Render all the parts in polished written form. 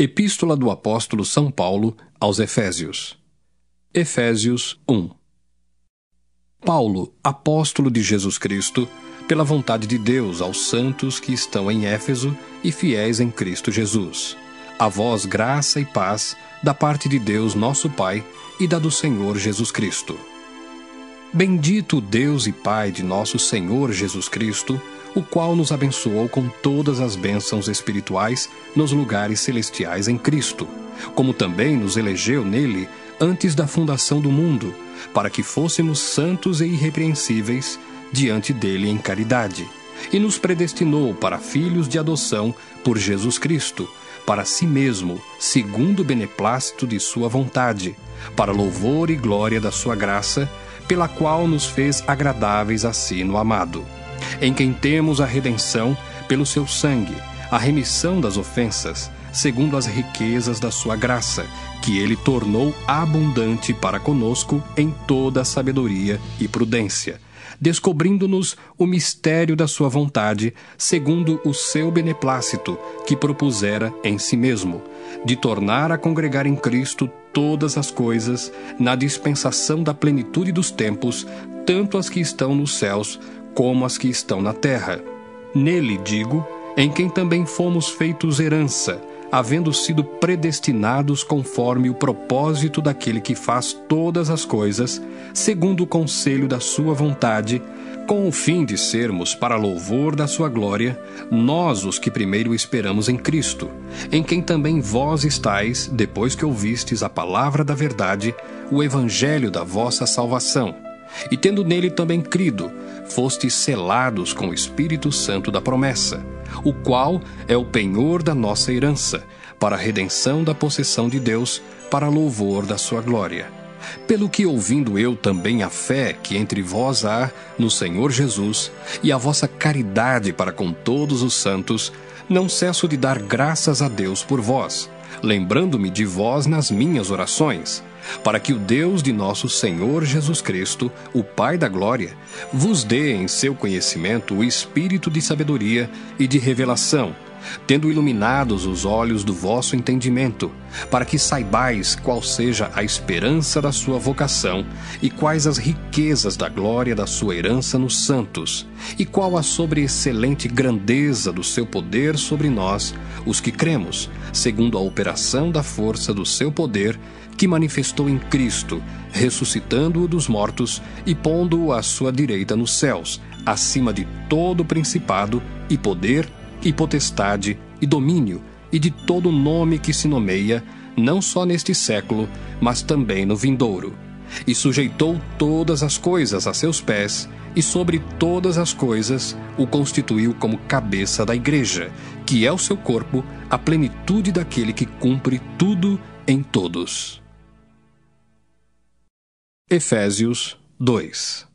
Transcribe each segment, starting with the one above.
Epístola do Apóstolo São Paulo aos Efésios. Efésios 1. Paulo, apóstolo de Jesus Cristo, pela vontade de Deus aos santos que estão em Éfeso e fiéis em Cristo Jesus. A vós graça e paz da parte de Deus nosso Pai e da do Senhor Jesus Cristo. Bendito o Deus e Pai de nosso Senhor Jesus Cristo, o qual nos abençoou com todas as bênçãos espirituais nos lugares celestiais em Cristo, como também nos elegeu nele antes da fundação do mundo, para que fôssemos santos e irrepreensíveis diante dele em caridade, e nos predestinou para filhos de adoção por Jesus Cristo, para si mesmo, segundo o beneplácito de sua vontade, para louvor e glória da sua graça, pela qual nos fez agradáveis a si no amado, em quem temos a redenção pelo seu sangue, a remissão das ofensas, segundo as riquezas da sua graça, que ele tornou abundante para conosco em toda a sabedoria e prudência, descobrindo-nos o mistério da sua vontade, segundo o seu beneplácito, que propusera em si mesmo, de tornar a congregar em Cristo todas as coisas, na dispensação da plenitude dos tempos, tanto as que estão nos céus, como as que estão na terra. Nele, digo, em quem também fomos feitos herança, havendo sido predestinados conforme o propósito daquele que faz todas as coisas, segundo o conselho da sua vontade, com o fim de sermos, para louvor da sua glória, nós os que primeiro esperamos em Cristo, em quem também vós estáis, depois que ouvistes a palavra da verdade, o evangelho da vossa salvação. E tendo nele também crido, fostes selados com o Espírito Santo da promessa, o qual é o penhor da nossa herança, para a redenção da possessão de Deus, para louvor da sua glória. Pelo que, ouvindo eu também a fé que entre vós há no Senhor Jesus, e a vossa caridade para com todos os santos, não cesso de dar graças a Deus por vós, lembrando-me de vós nas minhas orações, para que o Deus de nosso Senhor Jesus Cristo, o Pai da glória, vos dê em seu conhecimento o espírito de sabedoria e de revelação, tendo iluminados os olhos do vosso entendimento, para que saibais qual seja a esperança da sua vocação e quais as riquezas da glória da sua herança nos santos, e qual a sobreexcelente grandeza do seu poder sobre nós, os que cremos, segundo a operação da força do seu poder, que manifestou em Cristo, ressuscitando-o dos mortos e pondo-o à sua direita nos céus, acima de todo principado e poder e potestade e domínio e de todo nome que se nomeia, não só neste século, mas também no vindouro. E sujeitou todas as coisas a seus pés, e sobre todas as coisas o constituiu como cabeça da igreja, que é o seu corpo, a plenitude daquele que cumpre tudo em todos. Efésios 2.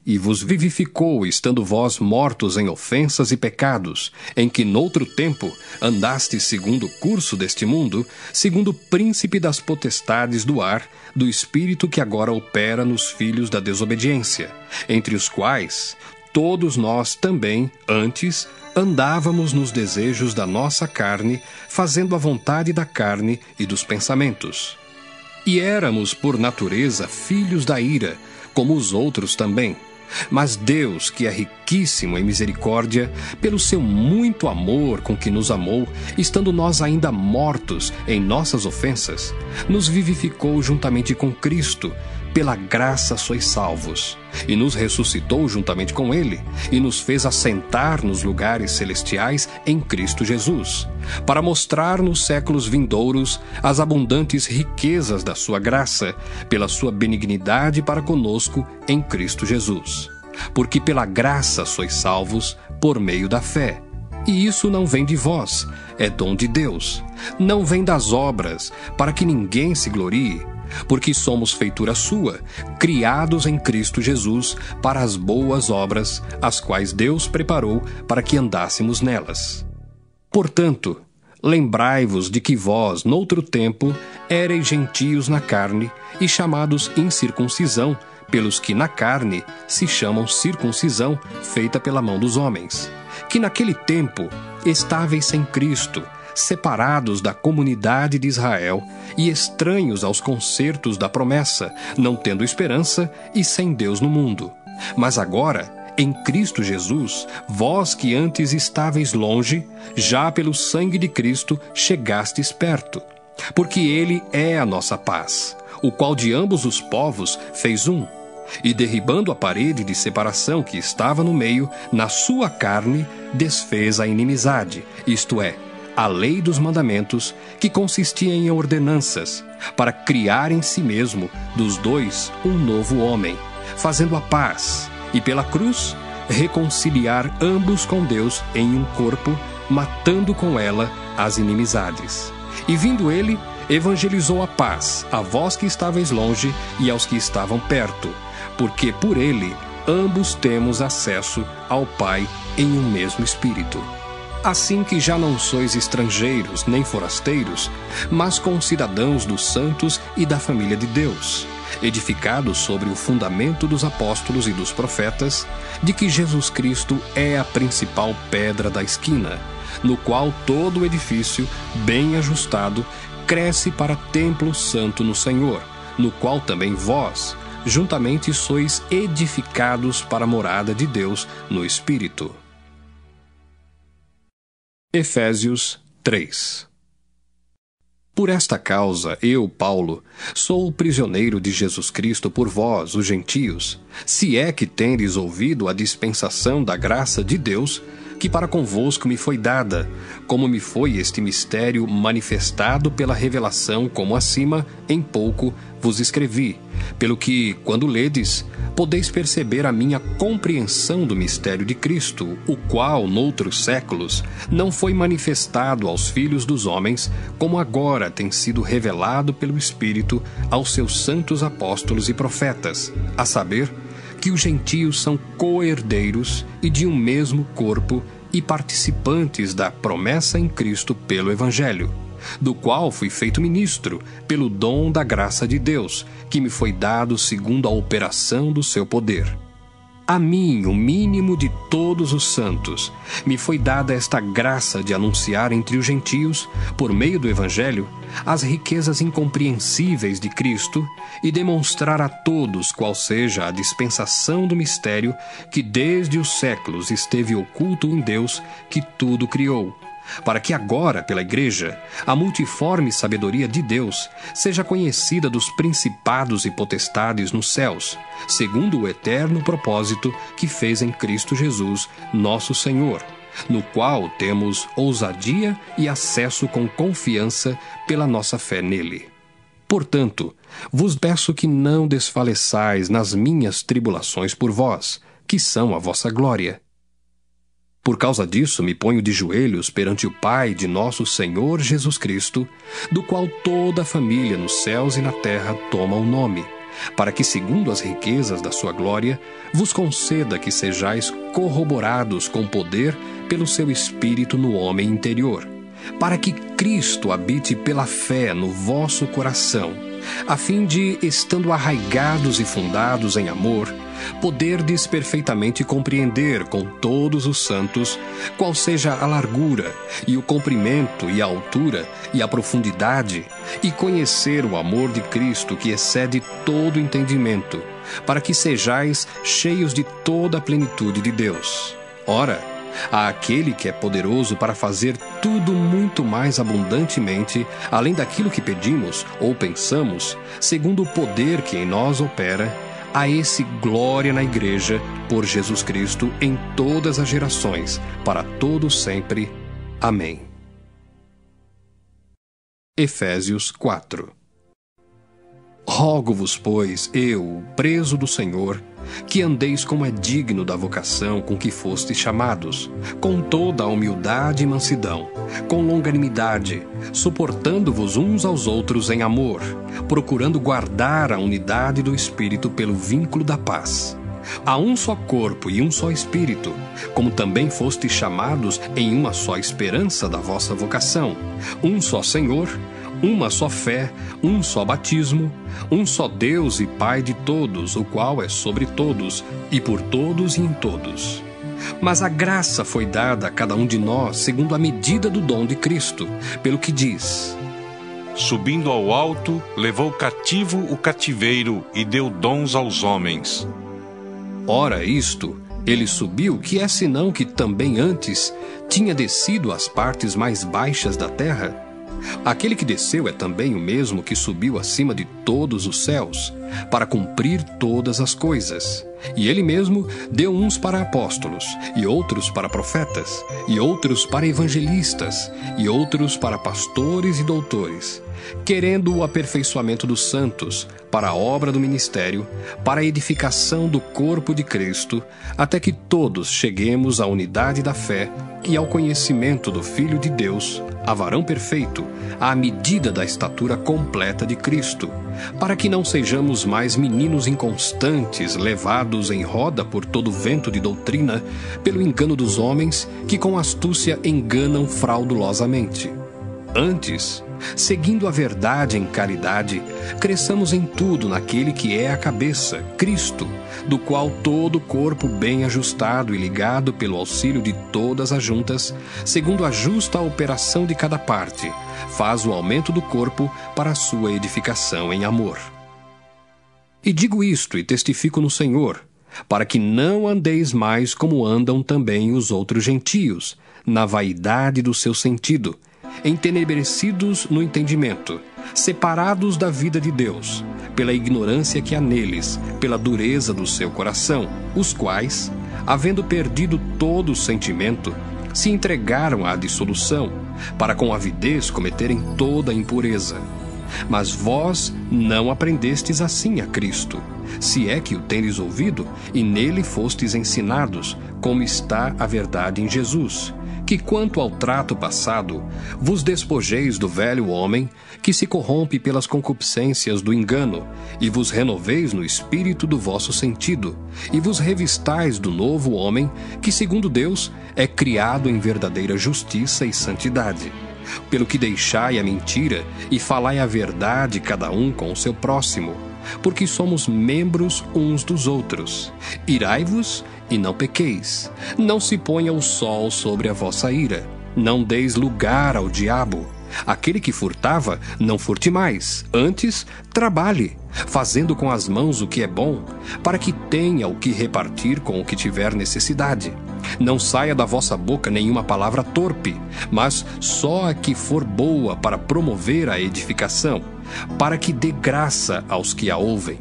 E vos vivificou, estando vós mortos em ofensas e pecados, em que noutro tempo andastes segundo o curso deste mundo, segundo o príncipe das potestades do ar, do espírito que agora opera nos filhos da desobediência, entre os quais todos nós também, antes, andávamos nos desejos da nossa carne, fazendo a vontade da carne e dos pensamentos. E éramos, por natureza, filhos da ira, como os outros também. Mas Deus, que é riquíssimo em misericórdia, pelo seu muito amor com que nos amou, estando nós ainda mortos em nossas ofensas, nos vivificou juntamente com Cristo. Pela graça sois salvos, e nos ressuscitou juntamente com ele, e nos fez assentar nos lugares celestiais em Cristo Jesus, para mostrar nos séculos vindouros as abundantes riquezas da sua graça, pela sua benignidade para conosco em Cristo Jesus. Porque pela graça sois salvos por meio da fé. E isso não vem de vós, é dom de Deus. Não vem das obras, para que ninguém se glorie, porque somos feitura sua, criados em Cristo Jesus para as boas obras, as quais Deus preparou para que andássemos nelas. Portanto, lembrai-vos de que vós, noutro tempo, éreis gentios na carne e chamados incircuncisão, pelos que na carne se chamam circuncisão, feita pela mão dos homens, que naquele tempo estáveis sem Cristo, separados da comunidade de Israel e estranhos aos concertos da promessa, não tendo esperança e sem Deus no mundo. Mas agora, em Cristo Jesus, vós que antes estáveis longe, já pelo sangue de Cristo chegastes perto. Porque Ele é a nossa paz, o qual de ambos os povos fez um, e derribando a parede de separação que estava no meio, na sua carne desfez a inimizade, isto é, a lei dos mandamentos, que consistia em ordenanças, para criar em si mesmo dos dois um novo homem, fazendo a paz, e pela cruz reconciliar ambos com Deus em um corpo, matando com ela as inimizades. E vindo ele, evangelizou a paz a vós que estáveis longe e aos que estavam perto, porque por ele ambos temos acesso ao Pai em um mesmo Espírito. Assim que já não sois estrangeiros nem forasteiros, mas concidadãos dos santos e da família de Deus, edificados sobre o fundamento dos apóstolos e dos profetas, de que Jesus Cristo é a principal pedra da esquina, no qual todo o edifício, bem ajustado, cresce para templo santo no Senhor, no qual também vós, juntamente sois edificados para a morada de Deus no Espírito. Efésios 3. Por esta causa, eu, Paulo, sou o prisioneiro de Jesus Cristo por vós, os gentios, se é que tendes ouvido a dispensação da graça de Deus, que para convosco me foi dada, como me foi este mistério manifestado pela revelação, como acima, em pouco, vos escrevi, pelo que, quando ledes, podeis perceber a minha compreensão do mistério de Cristo, o qual, noutros séculos, não foi manifestado aos filhos dos homens, como agora tem sido revelado pelo Espírito aos seus santos apóstolos e profetas, a saber, que os gentios são co-herdeiros e de um mesmo corpo e participantes da promessa em Cristo pelo Evangelho, do qual fui feito ministro pelo dom da graça de Deus, que me foi dado segundo a operação do seu poder. A mim, o mínimo de todos os santos, me foi dada esta graça de anunciar entre os gentios, por meio do Evangelho, as riquezas incompreensíveis de Cristo e demonstrar a todos qual seja a dispensação do mistério que desde os séculos esteve oculto em Deus que tudo criou, para que agora, pela Igreja, a multiforme sabedoria de Deus seja conhecida dos principados e potestades nos céus, segundo o eterno propósito que fez em Cristo Jesus, nosso Senhor, no qual temos ousadia e acesso com confiança pela nossa fé nele. Portanto, vos peço que não desfaleçais nas minhas tribulações por vós, que são a vossa glória. Por causa disso, me ponho de joelhos perante o Pai de nosso Senhor Jesus Cristo, do qual toda a família nos céus e na terra toma o nome, para que, segundo as riquezas da sua glória, vos conceda que sejais corroborados com poder pelo seu Espírito no homem interior, para que Cristo habite pela fé no vosso coração, a fim de, estando arraigados e fundados em amor, poderdes perfeitamente compreender com todos os santos qual seja a largura, e o comprimento, e a altura, e a profundidade, e conhecer o amor de Cristo que excede todo entendimento, para que sejais cheios de toda a plenitude de Deus. Ora, a aquele que é poderoso para fazer tudo muito mais abundantemente, além daquilo que pedimos ou pensamos, segundo o poder que em nós opera, a esse glória na Igreja, por Jesus Cristo, em todas as gerações, para todos sempre. Amém. Efésios 4. Rogo-vos, pois, eu, preso do Senhor, que andeis como é digno da vocação com que fostes chamados, com toda a humildade e mansidão, com longanimidade, suportando-vos uns aos outros em amor, procurando guardar a unidade do Espírito pelo vínculo da paz. Há um só corpo e um só Espírito, como também fostes chamados em uma só esperança da vossa vocação, um só Senhor, uma só fé, um só batismo, um só Deus e Pai de todos, o qual é sobre todos, e por todos e em todos. Mas a graça foi dada a cada um de nós segundo a medida do dom de Cristo, pelo que diz: Subindo ao alto, levou cativo o cativeiro e deu dons aos homens. Ora, isto, ele subiu, que é senão que também antes tinha descido às partes mais baixas da terra? Aquele que desceu é também o mesmo que subiu acima de todos os céus, para cumprir todas as coisas. E ele mesmo deu uns para apóstolos, e outros para profetas, e outros para evangelistas, e outros para pastores e doutores, querendo o aperfeiçoamento dos santos, para a obra do ministério, para a edificação do corpo de Cristo, até que todos cheguemos à unidade da fé e ao conhecimento do Filho de Deus, a varão perfeito, à medida da estatura completa de Cristo, para que não sejamos mais meninos inconstantes, levados em roda por todo vento de doutrina, pelo engano dos homens, que com astúcia enganam fraudulosamente. Antes, seguindo a verdade em caridade, cresçamos em tudo naquele que é a cabeça, Cristo, do qual todo o corpo bem ajustado e ligado pelo auxílio de todas as juntas, segundo a justa operação de cada parte, faz o aumento do corpo para a sua edificação em amor. E digo isto e testifico no Senhor, para que não andeis mais como andam também os outros gentios, na vaidade do seu sentido, entenebrecidos no entendimento, separados da vida de Deus, pela ignorância que há neles, pela dureza do seu coração, os quais, havendo perdido todo o sentimento, se entregaram à dissolução, para com avidez cometerem toda a impureza. Mas vós não aprendestes assim a Cristo, se é que o tendes ouvido, e nele fostes ensinados, como está a verdade em Jesus, que quanto ao trato passado, vos despojeis do velho homem, que se corrompe pelas concupiscências do engano, e vos renoveis no espírito do vosso sentido, e vos revistais do novo homem, que segundo Deus é criado em verdadeira justiça e santidade. Pelo que deixai a mentira, e falai a verdade cada um com o seu próximo, porque somos membros uns dos outros. Irai-vos e não pequeis. Não se ponha o sol sobre a vossa ira. Não deis lugar ao diabo. Aquele que furtava, não furte mais. Antes, trabalhe, fazendo com as mãos o que é bom, para que tenha o que repartir com o que tiver necessidade. Não saia da vossa boca nenhuma palavra torpe, mas só a que for boa para promover a edificação, para que dê graça aos que a ouvem.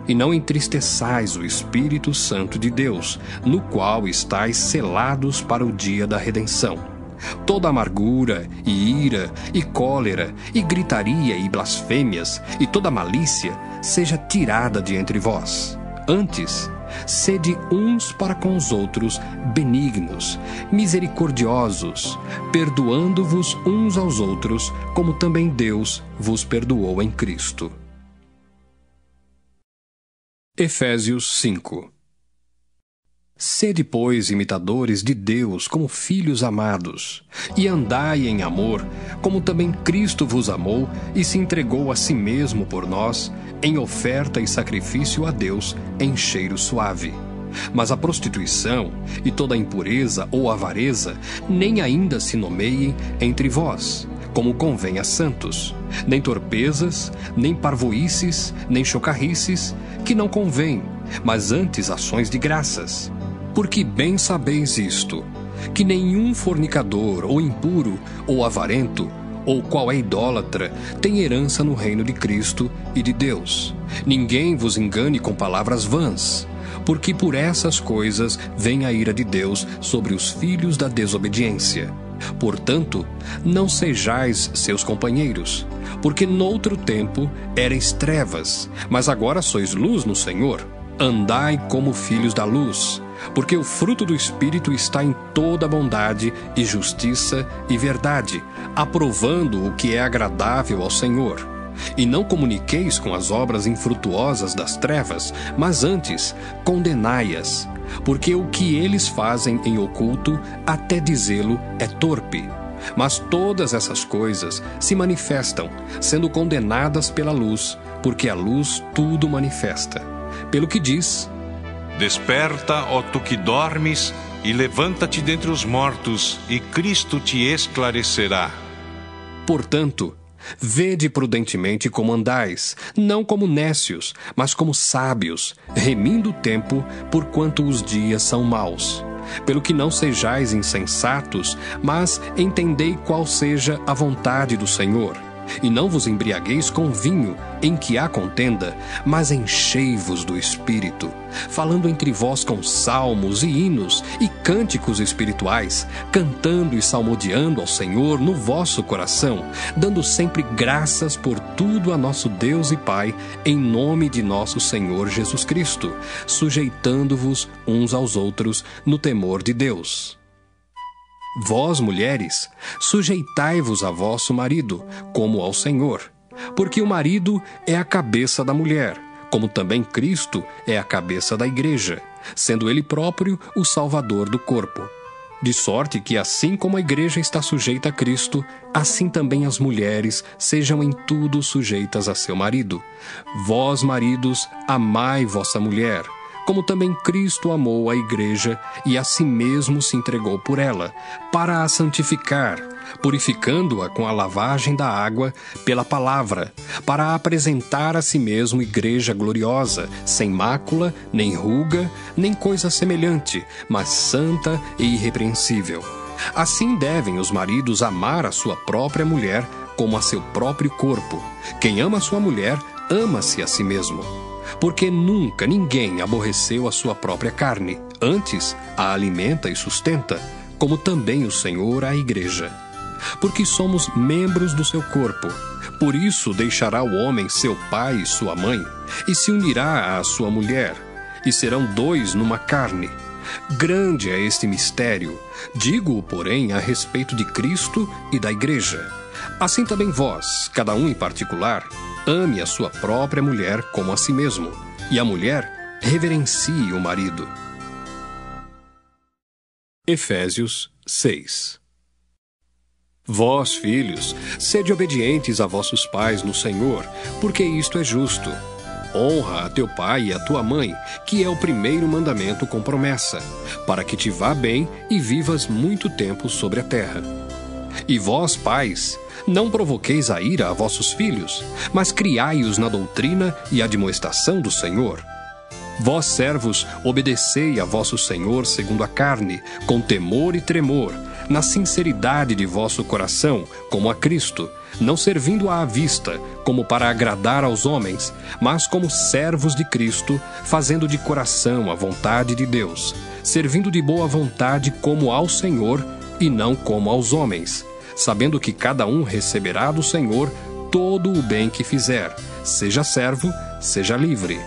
E não entristeçais o Espírito Santo de Deus, no qual estáis selados para o dia da redenção. Toda amargura, e ira, e cólera, e gritaria, e blasfêmias, e toda malícia, seja tirada de entre vós. Antes, sede uns para com os outros benignos, misericordiosos, perdoando-vos uns aos outros, como também Deus vos perdoou em Cristo. Efésios 5. Sede, pois, imitadores de Deus como filhos amados, e andai em amor, como também Cristo vos amou e se entregou a si mesmo por nós, em oferta e sacrifício a Deus em cheiro suave. Mas a prostituição e toda a impureza ou avareza nem ainda se nomeiem entre vós, como convém a santos, nem torpezas, nem parvoices, nem chocarrices, que não convém, mas antes ações de graças. Porque bem sabeis isto, que nenhum fornicador, ou impuro, ou avarento, ou qual é idólatra, tem herança no reino de Cristo e de Deus. Ninguém vos engane com palavras vãs, porque por essas coisas vem a ira de Deus sobre os filhos da desobediência. Portanto, não sejais seus companheiros, porque noutro tempo erais trevas, mas agora sois luz no Senhor. Andai como filhos da luz, porque o fruto do Espírito está em toda bondade e justiça e verdade, aprovando o que é agradável ao Senhor. E não comuniqueis com as obras infrutuosas das trevas, mas antes condenai-as, porque o que eles fazem em oculto, até dizê-lo, é torpe. Mas todas essas coisas se manifestam, sendo condenadas pela luz, porque a luz tudo manifesta. Pelo que diz: Desperta, ó tu que dormes, e levanta-te dentre os mortos, e Cristo te esclarecerá. Portanto, vede prudentemente como andais, não como nécios, mas como sábios, remindo o tempo, porquanto os dias são maus. Pelo que não sejais insensatos, mas entendei qual seja a vontade do Senhor. E não vos embriagueis com vinho, em que há contenda, mas enchei-vos do Espírito, falando entre vós com salmos e hinos e cânticos espirituais, cantando e salmodiando ao Senhor no vosso coração, dando sempre graças por tudo a nosso Deus e Pai, em nome de nosso Senhor Jesus Cristo, sujeitando-vos uns aos outros no temor de Deus. Vós, mulheres, sujeitai-vos a vosso marido, como ao Senhor, porque o marido é a cabeça da mulher, como também Cristo é a cabeça da igreja, sendo ele próprio o Salvador do corpo. De sorte que, assim como a igreja está sujeita a Cristo, assim também as mulheres sejam em tudo sujeitas a seu marido. Vós, maridos, amai vossa mulher, como também Cristo amou a igreja e a si mesmo se entregou por ela, para a santificar, purificando-a com a lavagem da água pela palavra, para a apresentar a si mesmo igreja gloriosa, sem mácula, nem ruga, nem coisa semelhante, mas santa e irrepreensível. Assim devem os maridos amar a sua própria mulher como a seu próprio corpo. Quem ama a sua mulher, ama-se a si mesmo. Porque nunca ninguém aborreceu a sua própria carne, antes a alimenta e sustenta, como também o Senhor a igreja. Porque somos membros do seu corpo. Por isso deixará o homem seu pai e sua mãe, e se unirá à sua mulher, e serão dois numa carne. Grande é este mistério, digo-o, porém, a respeito de Cristo e da igreja. Assim também vós, cada um em particular, ame a sua própria mulher como a si mesmo, e a mulher reverencie o marido. Efésios 6. Vós, filhos, sede obedientes a vossos pais no Senhor, porque isto é justo. Honra a teu pai e a tua mãe, que é o primeiro mandamento com promessa, para que te vá bem e vivas muito tempo sobre a terra. E vós, pais, não provoqueis a ira a vossos filhos, mas criai-os na doutrina e admoestação do Senhor. Vós, servos, obedecei a vosso Senhor segundo a carne, com temor e tremor, na sinceridade de vosso coração, como a Cristo, não servindo à vista, como para agradar aos homens, mas como servos de Cristo, fazendo de coração a vontade de Deus, servindo de boa vontade como ao Senhor e não como aos homens, sabendo que cada um receberá do Senhor todo o bem que fizer, seja servo, seja livre.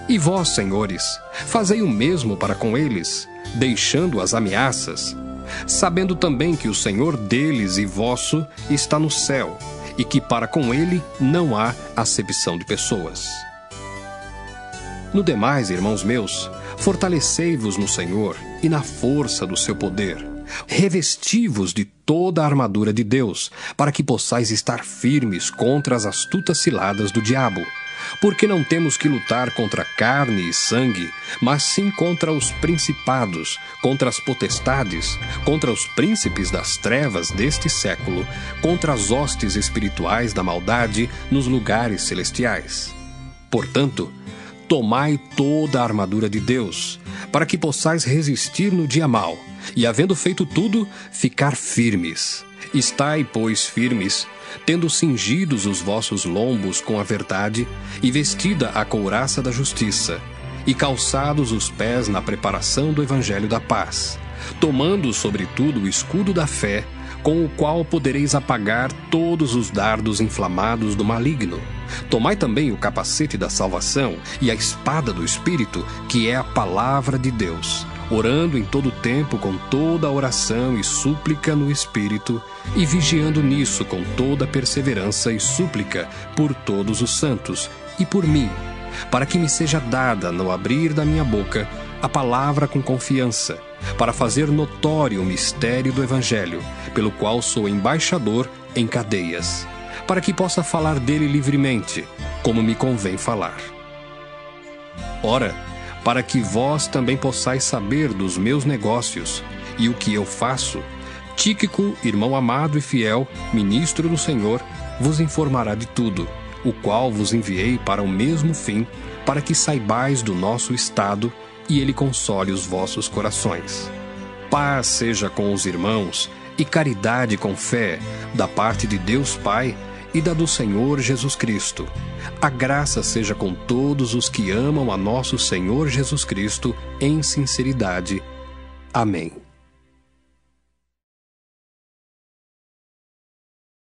E vós, senhores, fazei o mesmo para com eles, deixando as ameaças, sabendo também que o Senhor deles e vosso está no céu, e que para com ele não há acepção de pessoas. No demais, irmãos meus, fortalecei-vos no Senhor e na força do seu poder. Revesti-vos de toda a armadura de Deus, para que possais estar firmes contra as astutas ciladas do diabo. Porque não temos que lutar contra carne e sangue, mas sim contra os principados, contra as potestades, contra os príncipes das trevas deste século, contra as hostes espirituais da maldade nos lugares celestiais. Portanto, tomai toda a armadura de Deus, para que possais resistir no dia mau, e havendo feito tudo, ficar firmes. Estai, pois, firmes, tendo cingidos os vossos lombos com a verdade, e vestida a couraça da justiça, e calçados os pés na preparação do evangelho da paz, tomando sobretudo o escudo da fé, com o qual podereis apagar todos os dardos inflamados do maligno. Tomai também o capacete da salvação e a espada do Espírito, que é a palavra de Deus, orando em todo tempo com toda a oração e súplica no Espírito, e vigiando nisso com toda perseverança e súplica por todos os santos e por mim, para que me seja dada, no abrir da minha boca, a palavra com confiança, para fazer notório o mistério do Evangelho, pelo qual sou embaixador em cadeias, para que possa falar dele livremente, como me convém falar. Ora, para que vós também possais saber dos meus negócios e o que eu faço. Tíquico, irmão amado e fiel, ministro do Senhor, vos informará de tudo, o qual vos enviei para o mesmo fim, para que saibais do nosso estado e ele console os vossos corações. Paz seja com os irmãos e caridade com fé, da parte de Deus Pai e da do Senhor Jesus Cristo. A graça seja com todos os que amam a nosso Senhor Jesus Cristo em sinceridade. Amém.